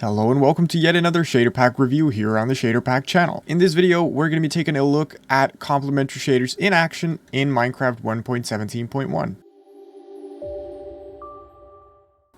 Hello and welcome to yet another shader pack review here on the Shaderpack channel. In this video, we're going to be taking a look at complementary shaders in action in Minecraft 1.17.1.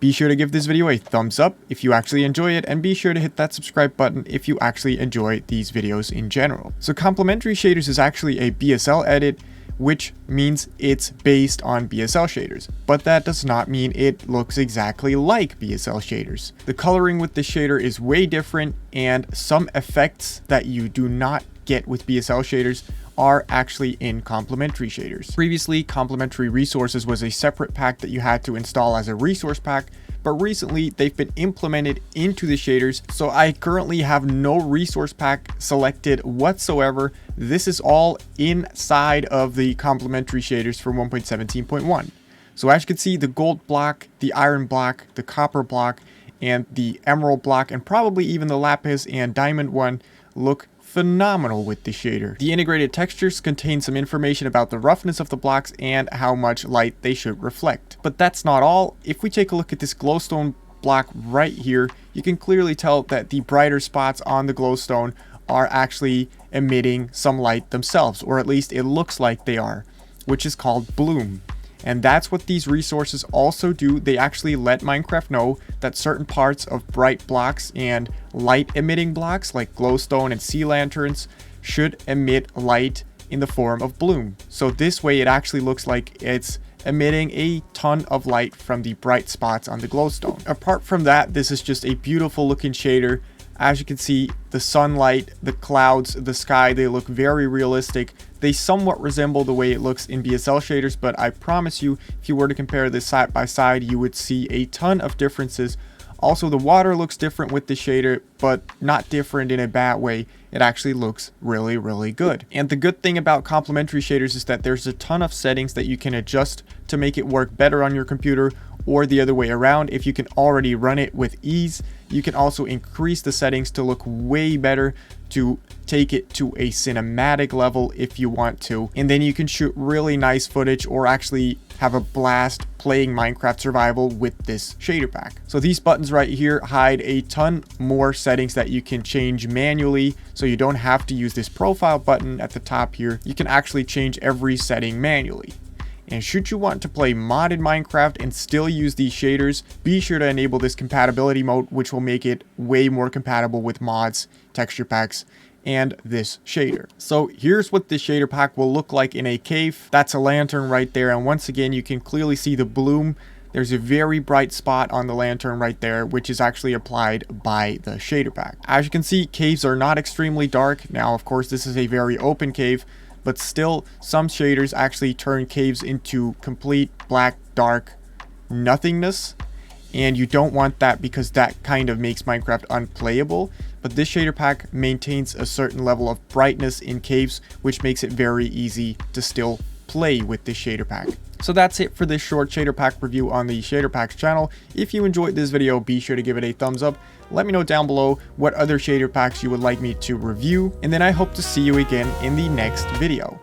Be sure to give this video a thumbs up if you actually enjoy it, and be sure to hit that subscribe button if you actually enjoy these videos in general. So Complementary Shaders is actually a BSL edit, which means it's based on BSL shaders, but that does not mean it looks exactly like BSL shaders. The coloring with the shader is way different, and some effects that you do not get with BSL shaders are actually in complementary shaders. Previously, Complementary Resources was a separate pack that you had to install as a resource pack, but recently they've been implemented into the shaders, so I currently have no resource pack selected whatsoever. This is all inside of the complementary shaders for 1.17.1. So as you can see, the gold block, the iron block, the copper block, and the emerald block, and probably even the lapis and diamond one look phenomenal with the shader. The integrated textures contain some information about the roughness of the blocks and how much light they should reflect. But that's not all. If we take a look at this glowstone block right here, you can clearly tell that the brighter spots on the glowstone are actually emitting some light themselves, or at least it looks like they are, which is called bloom. And that's what these resources also do. They actually let Minecraft know that certain parts of bright blocks and light emitting blocks like glowstone and sea lanterns should emit light in the form of bloom. So this way it actually looks like it's emitting a ton of light from the bright spots on the glowstone. Apart from that, this is just a beautiful looking shader. As you can see, the sunlight, the clouds, the sky, they look very realistic. They somewhat resemble the way it looks in BSL shaders, but I promise you, if you were to compare this side by side, you would see a ton of differences. Also, the water looks different with the shader, but not different in a bad way. It actually looks really, really good. And the good thing about complementary shaders is that there's a ton of settings that you can adjust to make it work better on your computer, or the other way around. If you can already run it with ease, you can also increase the settings to look way better, to take it to a cinematic level if you want to. And then you can shoot really nice footage or actually have a blast playing Minecraft survival with this shader pack. So these buttons right here hide a ton more settings that you can change manually, so you don't have to use this profile button at the top here. You can actually change every setting manually. And should you want to play modded Minecraft and still use these shaders, be sure to enable this compatibility mode, which will make it way more compatible with mods, texture packs, and this shader. So here's what this shader pack will look like in a cave. That's a lantern right there, and once again you can clearly see the bloom. There's a very bright spot on the lantern right there, which is actually applied by the shader pack. As you can see, caves are not extremely dark. Now of course this is a very open cave, but still some shaders actually turn caves into complete black dark nothingness, and you don't want that because that kind of makes Minecraft unplayable. But this shader pack maintains a certain level of brightness in caves, which makes it very easy to still play with this shader pack. So that's it for this short shader pack review on the Shaderpacks channel. If you enjoyed this video, be sure to give it a thumbs up. Let me know down below what other shader packs you would like me to review, and then I hope to see you again in the next video.